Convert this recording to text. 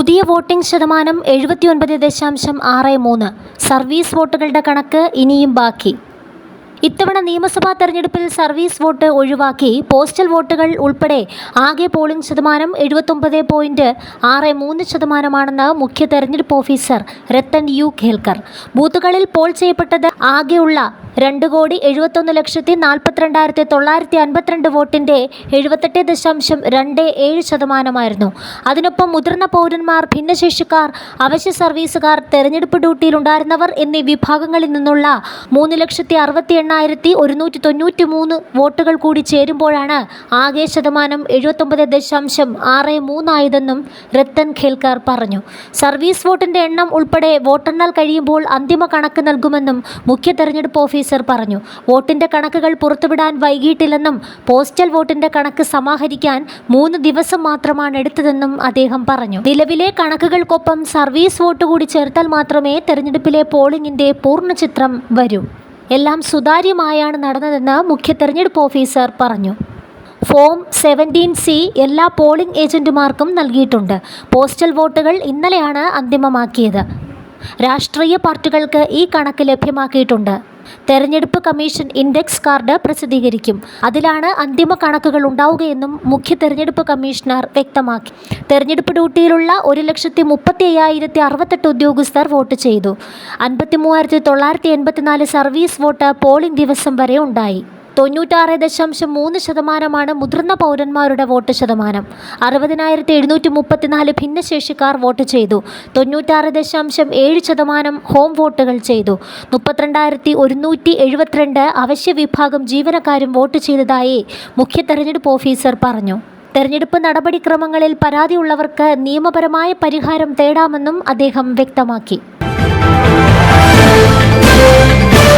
പുതിയ വോട്ടിംഗ് ശതമാനം 79.63. സർവീസ് വോട്ടുകളുടെ കണക്ക് ഇനിയും ബാക്കി. ഇത്തവണ നിയമസഭാ തെരഞ്ഞെടുപ്പിൽ സർവീസ് വോട്ട് ഒഴിവാക്കി പോസ്റ്റൽ വോട്ടുകൾ ഉൾപ്പെടെ ആകെ പോളിംഗ് ശതമാനം 79.63% മുഖ്യ തെരഞ്ഞെടുപ്പ് ഓഫീസർ രത്തൻ യു ഖേൽക്കർ. ബൂത്തുകളിൽ പോൾ ചെയ്യപ്പെട്ടത് ആകെയുള്ള 2,74,42,952 വോട്ടിൻ്റെ 78.27%. അതിനൊപ്പം മുതിർന്ന പൗരന്മാർ, ഭിന്നശേഷിക്കാർ, അവശ്യ സർവീസുകാർ, തെരഞ്ഞെടുപ്പ് ഡ്യൂട്ടിയിലുണ്ടായിരുന്നവർ എന്നീ വിഭാഗങ്ങളിൽ നിന്നുള്ള 3,68,193 വോട്ടുകൾ കൂടി ചേരുമ്പോഴാണ് ആകെ ശതമാനം 79.63 ആയതെന്നും രത്തൻ ഖേൽക്കർ പറഞ്ഞു. സർവീസ് വോട്ടിൻ്റെ എണ്ണം ഉൾപ്പെടെ വോട്ടെണ്ണൽ കഴിയുമ്പോൾ അന്തിമ കണക്ക് നൽകുമെന്നും മുഖ്യ തെരഞ്ഞെടുപ്പ് ഓഫീസർ പറഞ്ഞു. വോട്ടിന്റെ കണക്കുകൾ പുറത്തുവിടാൻ വൈകിട്ടില്ലെന്നും പോസ്റ്റൽ വോട്ടിന്റെ കണക്ക് സമാഹരിക്കാൻ 3 ദിവസം മാത്രമാണ് എടുത്തതെന്നും അദ്ദേഹം പറഞ്ഞു. നിലവിലെ കണക്കുകൾക്കൊപ്പം സർവീസ് വോട്ട് കൂടി ചേർത്താൽ മാത്രമേ തെരഞ്ഞെടുപ്പിലെ പോളിംഗിന്റെ പൂർണ്ണ ചിത്രം വരൂ. എല്ലാം സുതാര്യമായാണ് നടന്നതെന്ന് മുഖ്യ തെരഞ്ഞെടുപ്പ് ഓഫീസർ പറഞ്ഞു. ഫോം 17C എല്ലാ പോളിംഗ് ഏജന്റുമാർക്കും നൽകിയിട്ടുണ്ട്. പോസ്റ്റൽ വോട്ടുകൾ ഇന്നലെയാണ് അന്തിമമാക്കിയത്. രാഷ്ട്രീയ പാർട്ടികൾക്ക് ഈ കണക്ക് ലഭ്യമാക്കിയിട്ടുണ്ട്. തെരഞ്ഞെടുപ്പ് കമ്മീഷൻ ഇൻഡെക്സ് കാർഡ് പ്രസിദ്ധീകരിക്കും. അതിലാണ് അന്തിമ കണക്കുകൾ ഉണ്ടാവുകയെന്നും മുഖ്യ തെരഞ്ഞെടുപ്പ് കമ്മീഷണർ വ്യക്തമാക്കി. തെരഞ്ഞെടുപ്പ് ഡ്യൂട്ടിയിലുള്ള 1,35,068 ഉദ്യോഗസ്ഥർ വോട്ട് ചെയ്തു. 53,984 സർവീസ് വോട്ട് പോളിംഗ് ദിവസം വരെ ഉണ്ടായി. 96.3% മുതിർന്ന പൗരന്മാരുടെ വോട്ട് ശതമാനം. 60,734 ഭിന്നശേഷിക്കാർ വോട്ട് ചെയ്തു. 96.7% ഹോം വോട്ടുകൾ ചെയ്തു. 32,172 അവശ്യ വിഭാഗം ജീവനക്കാരും വോട്ട് ചെയ്തതായി മുഖ്യ തെരഞ്ഞെടുപ്പ് ഓഫീസർ പറഞ്ഞു. തെരഞ്ഞെടുപ്പ് നടപടിക്രമങ്ങളിൽ പരാതിയുള്ളവർക്ക് നിയമപരമായ പരിഹാരം തേടാമെന്നും അദ്ദേഹം വ്യക്തമാക്കി.